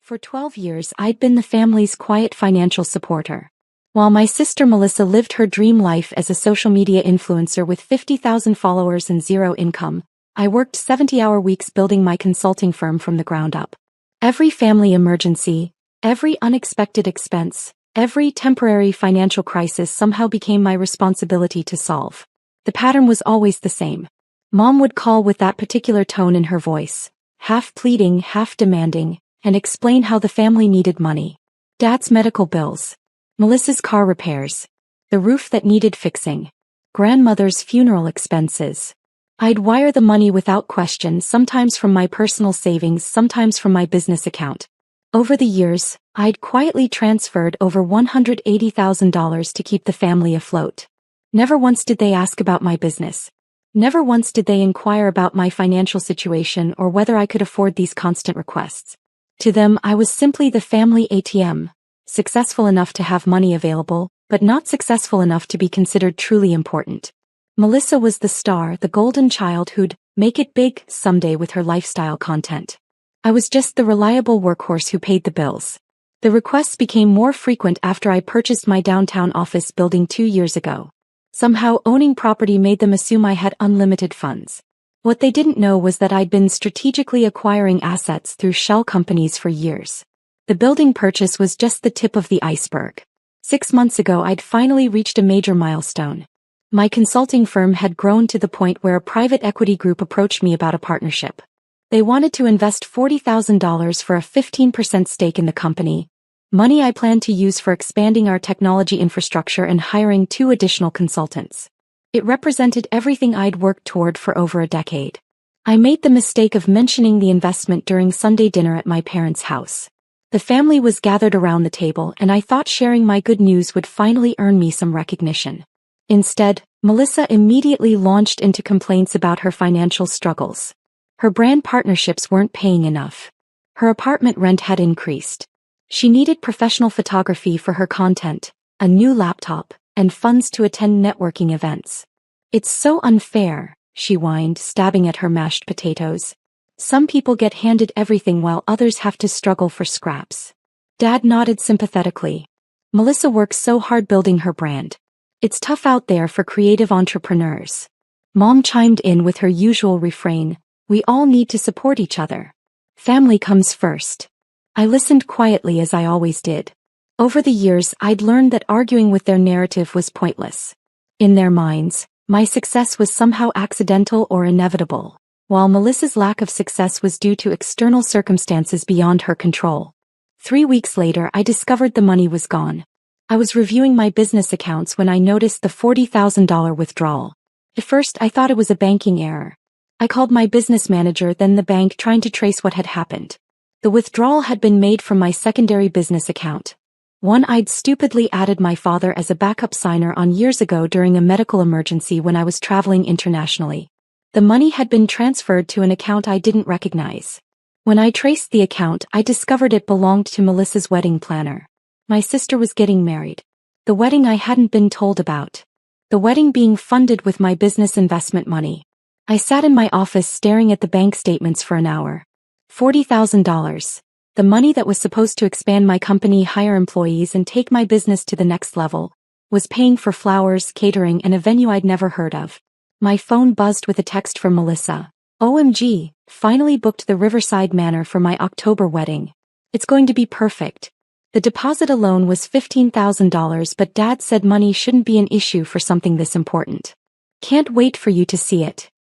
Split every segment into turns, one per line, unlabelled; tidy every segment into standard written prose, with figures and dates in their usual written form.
For 12 years, I'd been the family's quiet financial supporter. While my sister Melissa lived her dream life as a social media influencer with 50,000 followers and zero income, I worked 70-hour weeks building my consulting firm from the ground up. Every family emergency, every unexpected expense, every temporary financial crisis somehow became my responsibility to solve. The pattern was always the same. Mom would call with that particular tone in her voice, half pleading, half demanding, and explain how the family needed money. Dad's medical bills, Melissa's car repairs, the roof that needed fixing, grandmother's funeral expenses. I'd wire the money without question, sometimes from my personal savings, sometimes from my business account. Over the years, I'd quietly transferred over $180,000 to keep the family afloat. Never once did they ask about my business. Never once did they inquire about my financial situation or whether I could afford these constant requests. To them, I was simply the family ATM, successful enough to have money available, but not successful enough to be considered truly important. Melissa was the star, the golden child who'd make it big someday with her lifestyle content. I was just the reliable workhorse who paid the bills. The requests became more frequent after I purchased my downtown office building 2 years ago. Somehow owning property made them assume I had unlimited funds. What they didn't know was that I'd been strategically acquiring assets through shell companies for years. The building purchase was just the tip of the iceberg. 6 months ago, I'd finally reached a major milestone. My consulting firm had grown to the point where a private equity group approached me about a partnership. They wanted to invest $40,000 for a 15% stake in the company, money I planned to use for expanding our technology infrastructure and hiring 2 additional consultants. It represented everything I'd worked toward for over a decade. I made the mistake of mentioning the investment during Sunday dinner at my parents' house. The family was gathered around the table, and I thought sharing my good news would finally earn me some recognition. Instead, Melissa immediately launched into complaints about her financial struggles. Her brand partnerships weren't paying enough. Her apartment rent had increased. She needed professional photography for her content, a new laptop, and funds to attend networking events. "It's so unfair," she whined, stabbing at her mashed potatoes. "Some people get handed everything while others have to struggle for scraps." Dad nodded sympathetically. "Melissa works so hard building her brand. It's tough out there for creative entrepreneurs." Mom chimed in with her usual refrain, "We all need to support each other. Family comes first." I listened quietly as I always did. Over the years, I'd learned that arguing with their narrative was pointless. In their minds, my success was somehow accidental or inevitable, while Melissa's lack of success was due to external circumstances beyond her control. 3 weeks later, I discovered the money was gone. I was reviewing my business accounts when I noticed the $40,000 withdrawal. At first, I thought it was a banking error. I called my business manager, then the bank, trying to trace what had happened. The withdrawal had been made from my secondary business account, one I'd stupidly added my father as a backup signer on years ago during a medical emergency when I was traveling internationally. The money had been transferred to an account I didn't recognize. When I traced the account, I discovered it belonged to Melissa's wedding planner. My sister was getting married. The wedding I hadn't been told about. The wedding being funded with my business investment money. I sat in my office staring at the bank statements for an hour. $40,000. The money that was supposed to expand my company, hire employees, and take my business to the next level, was paying for flowers, catering, and a venue I'd never heard of. My phone buzzed with a text from Melissa. "OMG, finally booked the Riverside Manor for my October wedding. It's going to be perfect." The deposit alone was $15,000, but Dad said money shouldn't be an issue for something this important. "Can't wait for you to see it."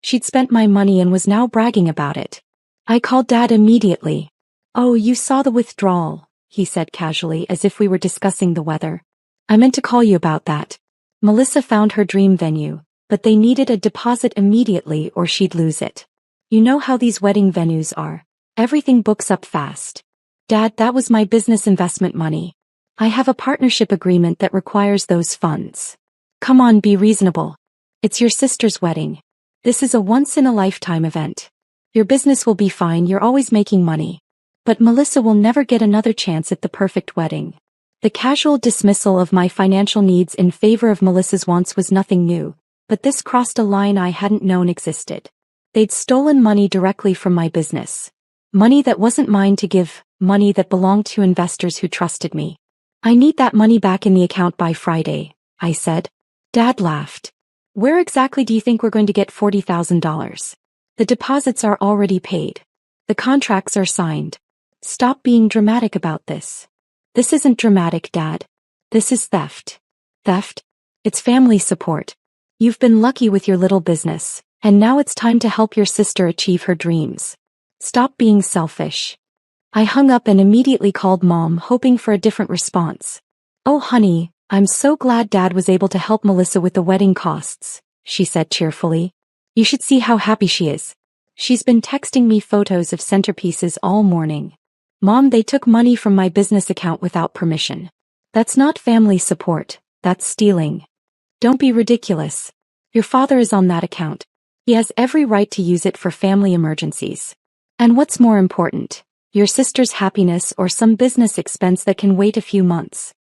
She'd spent my money and was now bragging about it. I called Dad immediately. "Oh, you saw the withdrawal," he said casually, as if we were discussing the weather. "I meant to call you about that. Melissa found her dream venue, but they needed a deposit immediately or she'd lose it. You know how these wedding venues are. Everything books up fast." "Dad, that was my business investment money. I have a partnership agreement that requires those funds. Come on, be reasonable. It's your sister's wedding. This is a once-in-a-lifetime event. Your business will be fine, you're always making money. But Melissa will never get another chance at the perfect wedding." The casual dismissal of my financial needs in favor of Melissa's wants was nothing new, but this crossed a line I hadn't known existed. They'd stolen money directly from my business. Money that wasn't mine to give, money that belonged to investors who trusted me. I need that money back in the account by Friday, I said. Dad laughed. Where exactly do you think we're going to get $40,000? The deposits are already paid. The contracts are signed. Stop being dramatic about this. This isn't dramatic, Dad. This is theft. Theft? It's family support. You've been lucky with your little business, and now it's time to help your sister achieve her dreams. Stop being selfish. I hung up and immediately called Mom, hoping for a different response. Oh honey, I'm so glad Dad was able to help Melissa with the wedding costs, she said cheerfully. You should see how happy she is. She's been texting me photos of centerpieces all morning. Mom, they took money from my business account without permission. That's not family support, that's stealing. Don't be ridiculous. Your father is on that account. He has every right to use it for family emergencies. And what's more important, your sister's happiness or some business expense that can wait a few months.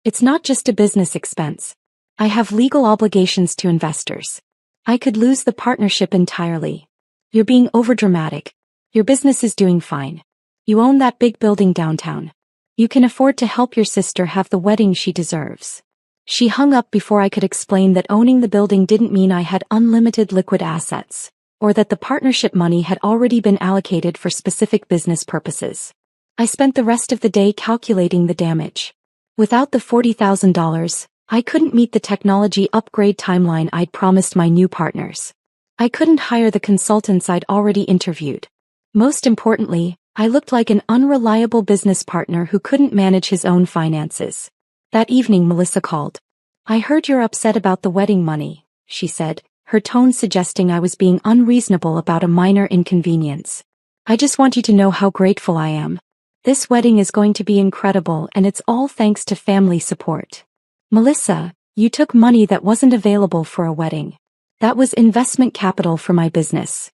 It's not just a business expense. I have legal obligations to investors. I could lose the partnership entirely. You're being overdramatic. Your business is doing fine. You own that big building downtown. You can afford to help your sister have the wedding she deserves. She hung up before I could explain that owning the building didn't mean I had unlimited liquid assets, or that the partnership money had already been allocated for specific business purposes. I spent the rest of the day calculating the damage. Without the $40,000, I couldn't meet the technology upgrade timeline I'd promised my new partners. I couldn't hire the consultants I'd already interviewed. Most importantly, I looked like an unreliable business partner who couldn't manage his own finances. That evening Melissa called. I heard you're upset about the wedding money, she said, her tone suggesting I was being unreasonable about a minor inconvenience. I just want you to know how grateful I am. This wedding is going to be incredible and it's all thanks to family support. Melissa, you took money that wasn't available for a wedding. That was investment capital for my business.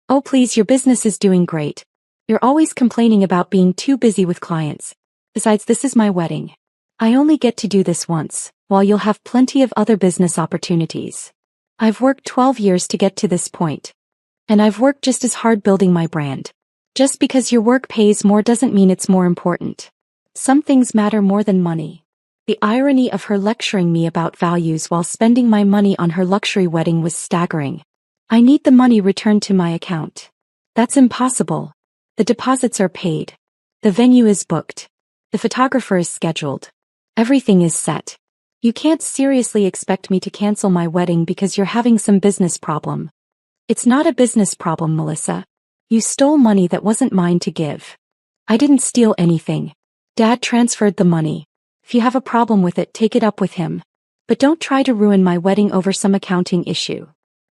Oh please, your business is doing great. You're always complaining about being too busy with clients. Besides, this is my wedding. I only get to do this once, while you'll have plenty of other business opportunities. I've worked 12 years to get to this point. And I've worked just as hard building my brand. Just because your work pays more doesn't mean it's more important. Some things matter more than money. The irony of her lecturing me about values while spending my money on her luxury wedding was staggering. I need the money returned to my account. That's impossible. The deposits are paid. The venue is booked. The photographer is scheduled. Everything is set. You can't seriously expect me to cancel my wedding because you're having some business problem. It's not a business problem, Melissa. You stole money that wasn't mine to give. I didn't steal anything. Dad transferred the money. If you have a problem with it, take it up with him. But don't try to ruin my wedding over some accounting issue.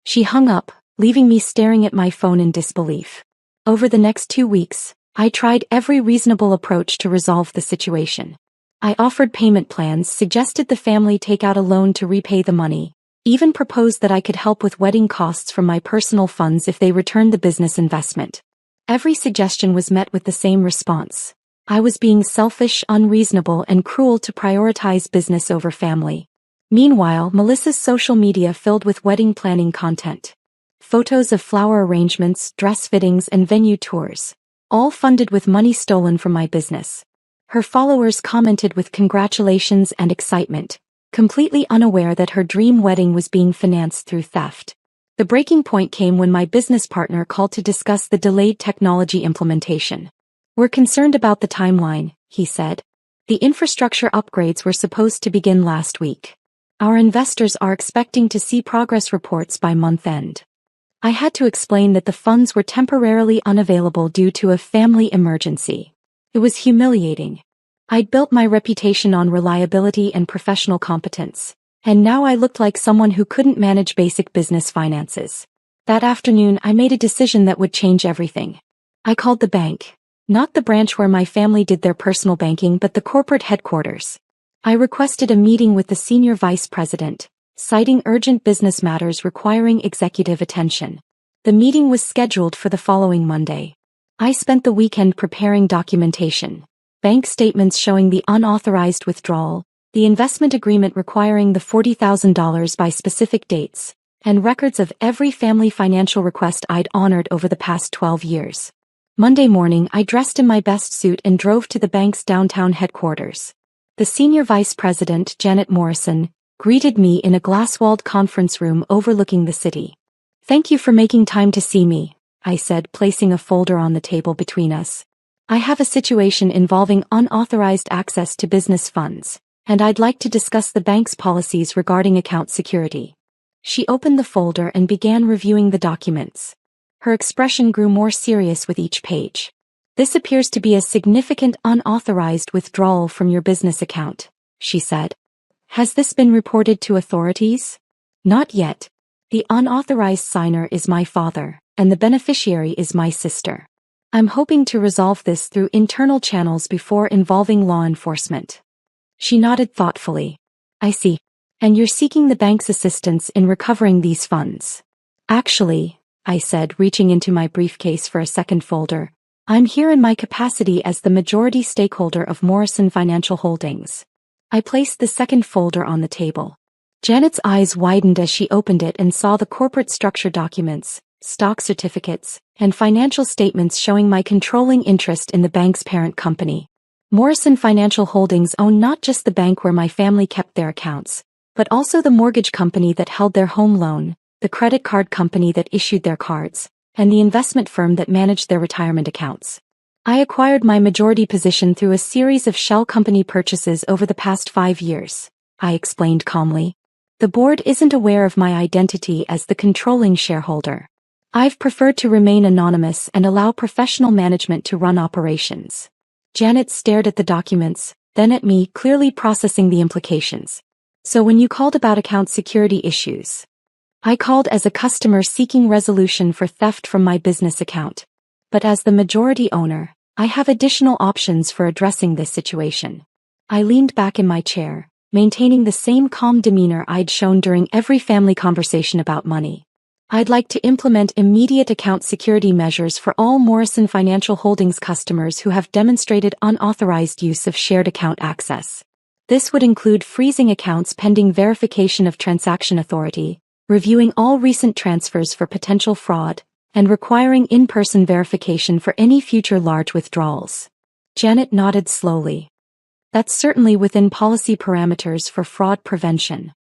She hung up, leaving me staring at my phone in disbelief. Over the next 2 weeks, I tried every reasonable approach to resolve the situation. I offered payment plans, suggested the family take out a loan to repay the money, even proposed that I could help with wedding costs from my personal funds if they returned the business investment. Every suggestion was met with the same response. I was being selfish, unreasonable, and cruel to prioritize business over family. Meanwhile, Melissa's social media filled with wedding planning content. Photos of flower arrangements, dress fittings, and venue tours, all funded with money stolen from my business. Her followers commented with congratulations and excitement, completely unaware that her dream wedding was being financed through theft. The breaking point came when my business partner called to discuss the delayed technology implementation. We're concerned about the timeline, he said. The infrastructure upgrades were supposed to begin last week. Our investors are expecting to see progress reports by month end. I had to explain that the funds were temporarily unavailable due to a family emergency. It was humiliating. I'd built my reputation on reliability and professional competence, and now I looked like someone who couldn't manage basic business finances. That afternoon, I made a decision that would change everything. I called the bank. Not the branch where my family did their personal banking, but the corporate headquarters. I requested a meeting with the senior vice president, citing urgent business matters requiring executive attention. The meeting was scheduled for the following Monday. I spent the weekend preparing documentation, bank statements showing the unauthorized withdrawal, the investment agreement requiring the $40,000 by specific dates, and records of every family financial request I'd honored over the past 12 years. Monday morning, I dressed in my best suit and drove to the bank's downtown headquarters. The senior vice president, Janet Morrison, greeted me in a glass-walled conference room overlooking the city. "Thank you for making time to see me," I said, placing a folder on the table between us. "I have a situation involving unauthorized access to business funds, and I'd like to discuss the bank's policies regarding account security." She opened the folder and began reviewing the documents. Her expression grew more serious with each page. "This appears to be a significant unauthorized withdrawal from your business account," she said. "Has this been reported to authorities?" "Not yet. The unauthorized signer is my father, and the beneficiary is my sister. I'm hoping to resolve this through internal channels before involving law enforcement." She nodded thoughtfully. "I see. And you're seeking the bank's assistance in recovering these funds?" "Actually," I said, reaching into my briefcase for a second folder, "I'm here in my capacity as the majority stakeholder of Morrison Financial Holdings." I placed the second folder on the table. Janet's eyes widened as she opened it and saw the corporate structure documents, stock certificates, and financial statements showing my controlling interest in the bank's parent company. Morrison Financial Holdings own not just the bank where my family kept their accounts, but also the mortgage company that held their home loan, the credit card company that issued their cards, and the investment firm that managed their retirement accounts. I acquired my majority position through a series of shell company purchases over the past 5 years, I explained calmly. The board isn't aware of my identity as the controlling shareholder. I've preferred to remain anonymous and allow professional management to run operations. Janet stared at the documents, then at me, clearly processing the implications. "So when you called about account security issues?" "I called as a customer seeking resolution for theft from my business account. But as the majority owner, I have additional options for addressing this situation." I leaned back in my chair, maintaining the same calm demeanor I'd shown during every family conversation about money. "I'd like to implement immediate account security measures for all Morrison Financial Holdings customers who have demonstrated unauthorized use of shared account access. This would include freezing accounts pending verification of transaction authority, reviewing all recent transfers for potential fraud, and requiring in-person verification for any future large withdrawals." Janet nodded slowly. "That's certainly within policy parameters for fraud prevention.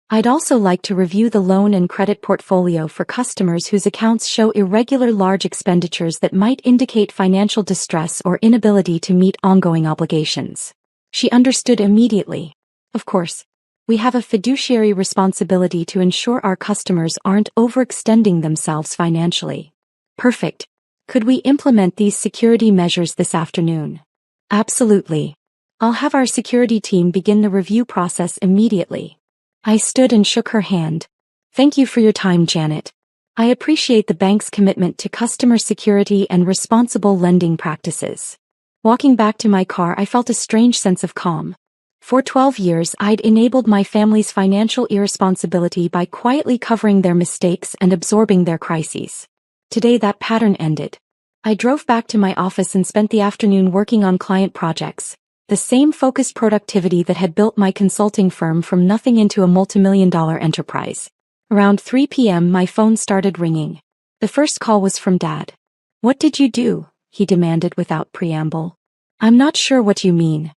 I'd also like to review the loan and credit portfolio for customers whose accounts show irregular large expenditures that might indicate financial distress or inability to meet ongoing obligations." She understood immediately. "Of course. We have a fiduciary responsibility to ensure our customers aren't overextending themselves financially." "Perfect. Could we implement these security measures this afternoon?" "Absolutely. I'll have our security team begin the review process immediately." I stood and shook her hand. "Thank you for your time, Janet. I appreciate the bank's commitment to customer security and responsible lending practices." Walking back to my car, I felt a strange sense of calm. For 12 years, I'd enabled my family's financial irresponsibility by quietly covering their mistakes and absorbing their crises. Today that pattern ended. I drove back to my office and spent the afternoon working on client projects, the same focused productivity that had built my consulting firm from nothing into a multimillion-dollar enterprise. Around 3 p.m. my phone started ringing. The first call was from Dad. "What did you do?" he demanded without preamble. "I'm not sure what you mean."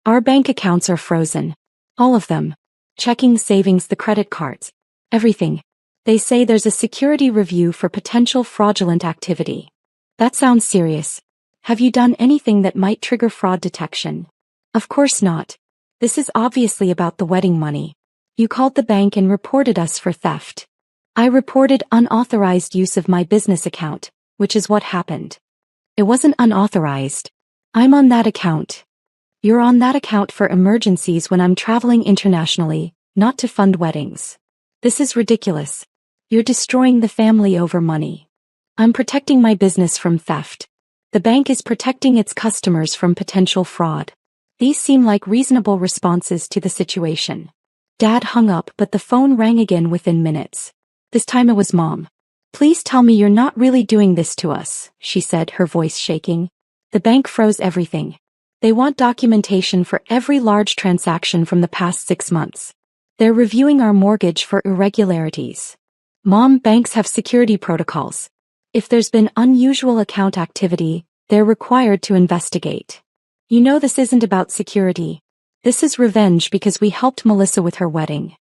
"Our bank accounts are frozen. All of them. Checking, savings, the credit cards. Everything. They say there's a security review for potential fraudulent activity." "That sounds serious. Have you done anything that might trigger fraud detection?" "Of course not. This is obviously about the wedding money. You called the bank and reported us for theft." "I reported unauthorized use of my business account, which is what happened." "It wasn't unauthorized. I'm on that account." "You're on that account for emergencies when I'm traveling internationally, not to fund weddings." "This is ridiculous. You're destroying the family over money." "I'm protecting my business from theft. The bank is protecting its customers from potential fraud." These seem like reasonable responses to the situation. Dad hung up, but the phone rang again within minutes. This time it was Mom. "Please tell me you're not really doing this to us," she said, her voice shaking. "The bank froze everything. They want documentation for every large transaction from the past 6 months. They're reviewing our mortgage for irregularities." "Mom, banks have security protocols. If there's been unusual account activity, they're required to investigate. You know this isn't about security. This is revenge because we helped Melissa with her wedding.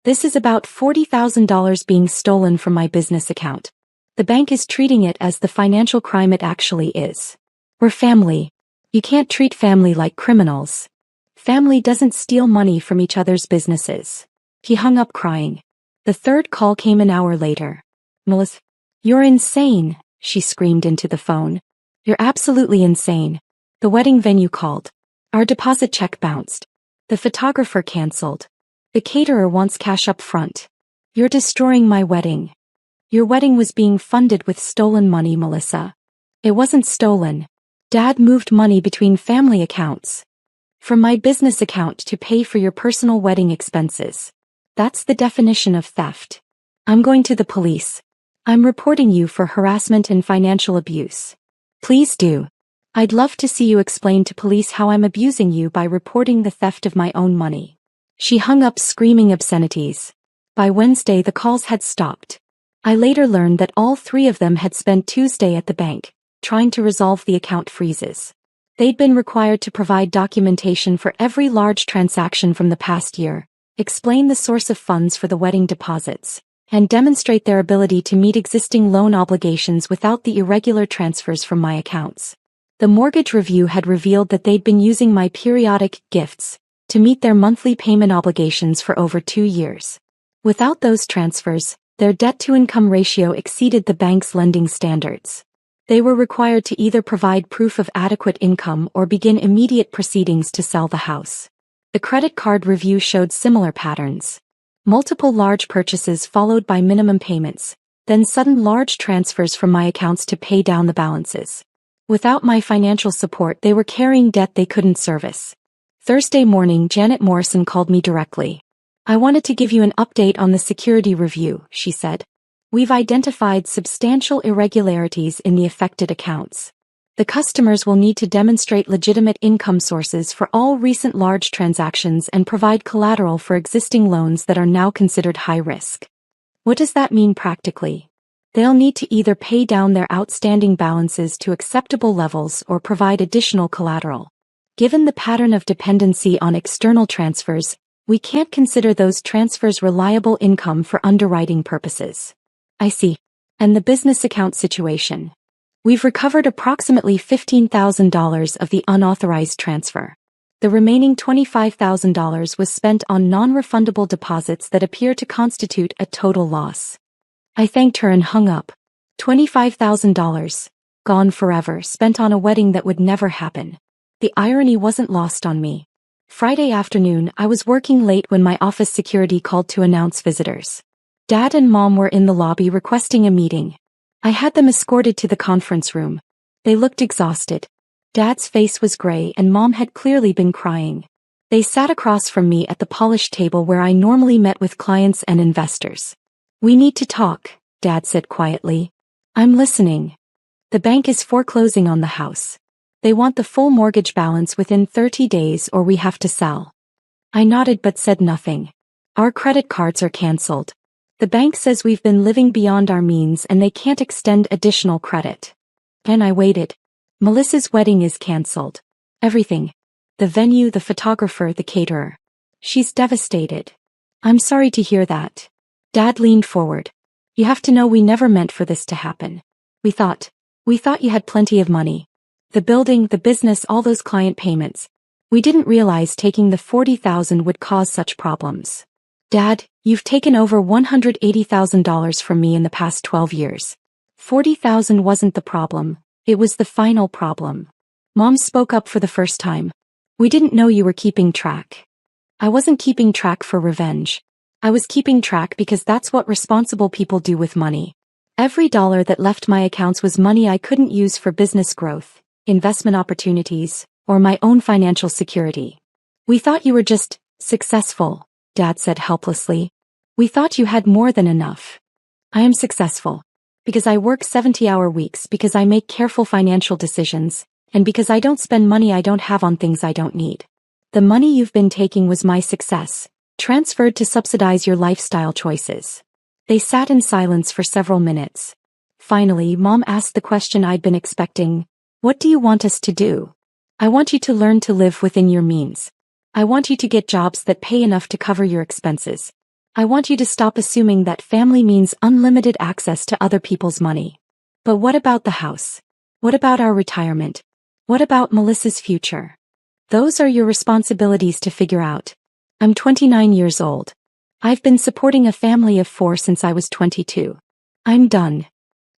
This is about $40,000 being stolen from my business account. The bank is treating it as the financial crime it actually is. We're family. You can't treat family like criminals. Family doesn't steal money from each other's businesses. He hung up crying. The third call came an hour later. Melissa, you're insane, she screamed into the phone. You're absolutely insane. The wedding venue called. Our deposit check bounced. The photographer canceled. The caterer wants cash up front. You're destroying my wedding. Your wedding was being funded with stolen money, Melissa. It wasn't stolen. Dad moved money between family accounts. From my business account to pay for your personal wedding expenses. That's the definition of theft. I'm going to the police. I'm reporting you for harassment and financial abuse. Please do. I'd love to see you explain to police how I'm abusing you by reporting the theft of my own money. She hung up screaming obscenities. By Wednesday the calls had stopped. I later learned that all three of them had spent Tuesday at the bank, trying to resolve the account freezes. They'd been required to provide documentation for every large transaction from the past year, explain the source of funds for the wedding deposits, and demonstrate their ability to meet existing loan obligations without the irregular transfers from my accounts. The mortgage review had revealed that they'd been using my periodic gifts to meet their monthly payment obligations for over 2 years. Without those transfers, their debt-to-income ratio exceeded the bank's lending standards. They were required to either provide proof of adequate income or begin immediate proceedings to sell the house. The credit card review showed similar patterns. Multiple large purchases followed by minimum payments, then sudden large transfers from my accounts to pay down the balances. Without my financial support, they were carrying debt they couldn't service. Thursday morning, Janet Morrison called me directly. I wanted to give you an update on the security review, she said. We've identified substantial irregularities in the affected accounts. The customers will need to demonstrate legitimate income sources for all recent large transactions and provide collateral for existing loans that are now considered high risk. What does that mean practically? They'll need to either pay down their outstanding balances to acceptable levels or provide additional collateral. Given the pattern of dependency on external transfers, we can't consider those transfers reliable income for underwriting purposes. I see. And the business account situation. We've recovered approximately $15,000 of the unauthorized transfer. The remaining $25,000 was spent on non-refundable deposits that appear to constitute a total loss. I thanked her and hung up. $25,000. Gone forever, spent on a wedding that would never happen. The irony wasn't lost on me. Friday afternoon, I was working late when my office security called to announce visitors. Dad and Mom were in the lobby requesting a meeting. I had them escorted to the conference room. They looked exhausted. Dad's face was gray and Mom had clearly been crying. They sat across from me at the polished table where I normally met with clients and investors. We need to talk, Dad said quietly. I'm listening. The bank is foreclosing on the house. They want the full mortgage balance within 30 days or we have to sell. I nodded but said nothing. Our credit cards are canceled. The bank says we've been living beyond our means and they can't extend additional credit. And I waited. Melissa's wedding is canceled. Everything. The venue, the photographer, the caterer. She's devastated. I'm sorry to hear that. Dad leaned forward. You have to know we never meant for this to happen. We thought you had plenty of money. The building, the business, all those client payments. We didn't realize taking the $40,000 would cause such problems. Dad, you've taken over $180,000 from me in the past 12 years. $40,000 wasn't the problem, it was the final problem. Mom spoke up for the first time. We didn't know you were keeping track. I wasn't keeping track for revenge. I was keeping track because that's what responsible people do with money. Every dollar that left my accounts was money I couldn't use for business growth, investment opportunities, or my own financial security. We thought you were just successful, Dad said helplessly. We thought you had more than enough. I am successful. Because I work 70-hour weeks, because I make careful financial decisions, and because I don't spend money I don't have on things I don't need. The money you've been taking was my success, transferred to subsidize your lifestyle choices. They sat in silence for several minutes. Finally, Mom asked the question I'd been expecting. What do you want us to do? I want you to learn to live within your means. I want you to get jobs that pay enough to cover your expenses. I want you to stop assuming that family means unlimited access to other people's money. But what about the house? What about our retirement? What about Melissa's future? Those are your responsibilities to figure out. I'm 29 years old. I've been supporting a family of 4 since I was 22. I'm done.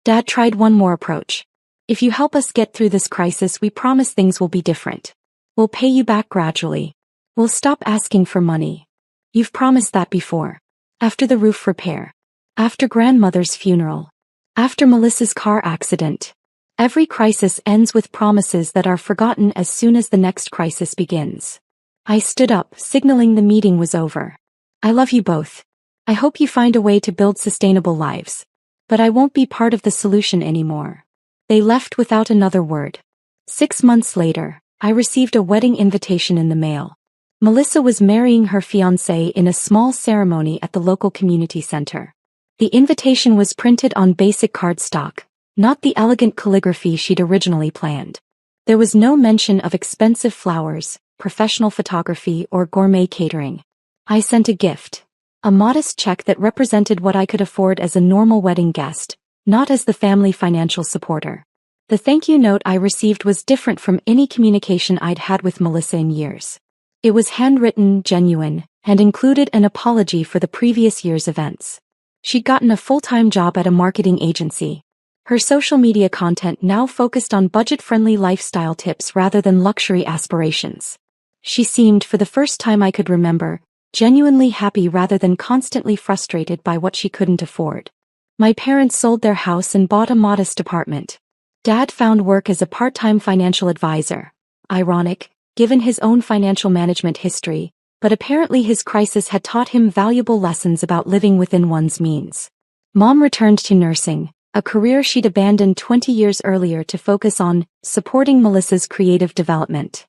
Dad tried one more approach. If you help us get through this crisis, we promise things will be different. We'll pay you back gradually. We'll stop asking for money. You've promised that before. After the roof repair. After grandmother's funeral. After Melissa's car accident. Every crisis ends with promises that are forgotten as soon as the next crisis begins. I stood up, signaling the meeting was over. I love you both. I hope you find a way to build sustainable lives. But I won't be part of the solution anymore. They left without another word. 6 months later, I received a wedding invitation in the mail. Melissa was marrying her fiancé in a small ceremony at the local community center. The invitation was printed on basic cardstock, not the elegant calligraphy she'd originally planned. There was no mention of expensive flowers, professional photography, or gourmet catering. I sent a gift. A modest check that represented what I could afford as a normal wedding guest, not as the family financial supporter. The thank you note I received was different from any communication I'd had with Melissa in years. It was handwritten, genuine, and included an apology for the previous year's events. She'd gotten a full-time job at a marketing agency. Her social media content now focused on budget-friendly lifestyle tips rather than luxury aspirations. She seemed, for the first time I could remember, genuinely happy rather than constantly frustrated by what she couldn't afford. My parents sold their house and bought a modest apartment. Dad found work as a part-time financial advisor. Ironic, given his own financial management history, but apparently his crisis had taught him valuable lessons about living within one's means. Mom returned to nursing, a career she'd abandoned 20 years earlier to focus on supporting Melissa's creative development.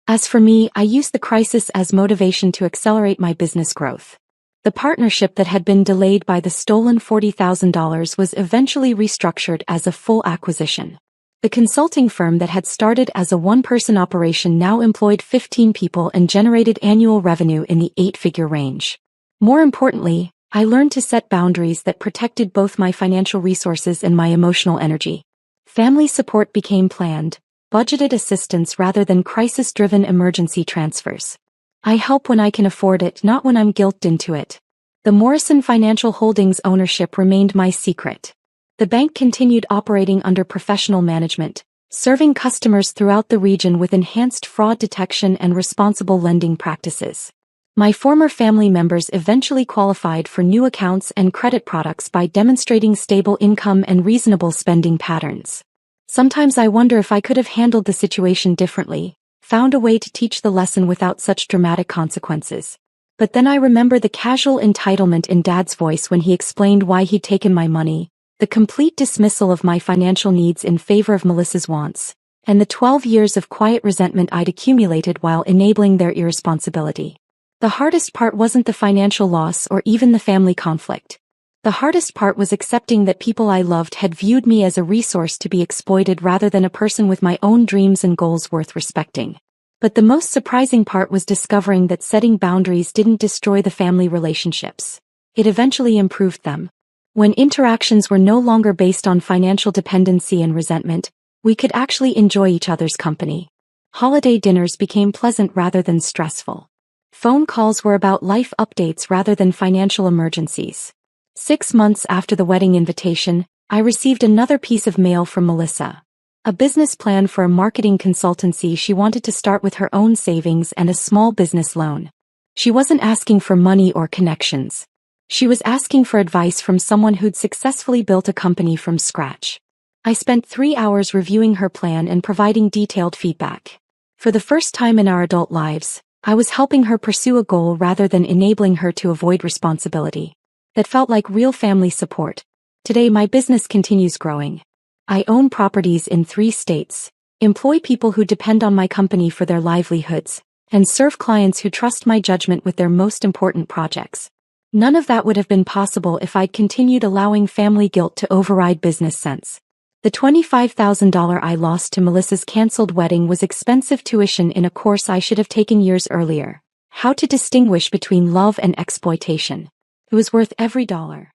As for me, I used the crisis as motivation to accelerate my business growth. The partnership that had been delayed by the stolen $40,000 was eventually restructured as a full acquisition. The consulting firm that had started as a one-person operation now employed 15 people and generated annual revenue in the 8-figure range. More importantly, I learned to set boundaries that protected both my financial resources and my emotional energy. Family support became planned, budgeted assistance rather than crisis-driven emergency transfers. I help when I can afford it, not when I'm guilted into it. The Morrison Financial Holdings ownership remained my secret. The bank continued operating under professional management, serving customers throughout the region with enhanced fraud detection and responsible lending practices. My former family members eventually qualified for new accounts and credit products by demonstrating stable income and reasonable spending patterns. Sometimes I wonder if I could have handled the situation differently, found a way to teach the lesson without such dramatic consequences. But then I remember the casual entitlement in Dad's voice when he explained why he'd taken my money, the complete dismissal of my financial needs in favor of Melissa's wants, and the 12 years of quiet resentment I'd accumulated while enabling their irresponsibility. The hardest part wasn't the financial loss or even the family conflict. The hardest part was accepting that people I loved had viewed me as a resource to be exploited rather than a person with my own dreams and goals worth respecting. But the most surprising part was discovering that setting boundaries didn't destroy the family relationships. It eventually improved them. When interactions were no longer based on financial dependency and resentment, we could actually enjoy each other's company. Holiday dinners became pleasant rather than stressful. Phone calls were about life updates rather than financial emergencies. 6 months after the wedding invitation, I received another piece of mail from Melissa. A business plan for a marketing consultancy she wanted to start with her own savings and a small business loan. She wasn't asking for money or connections. She was asking for advice from someone who'd successfully built a company from scratch. I spent 3 hours reviewing her plan and providing detailed feedback. For the first time in our adult lives, I was helping her pursue a goal rather than enabling her to avoid responsibility. That felt like real family support. Today my business continues growing. I own properties in 3 states, employ people who depend on my company for their livelihoods, and serve clients who trust my judgment with their most important projects. None of that would have been possible if I'd continued allowing family guilt to override business sense. The $25,000 I lost to Melissa's canceled wedding was expensive tuition in a course I should have taken years earlier. How to distinguish between love and exploitation. It was worth every dollar.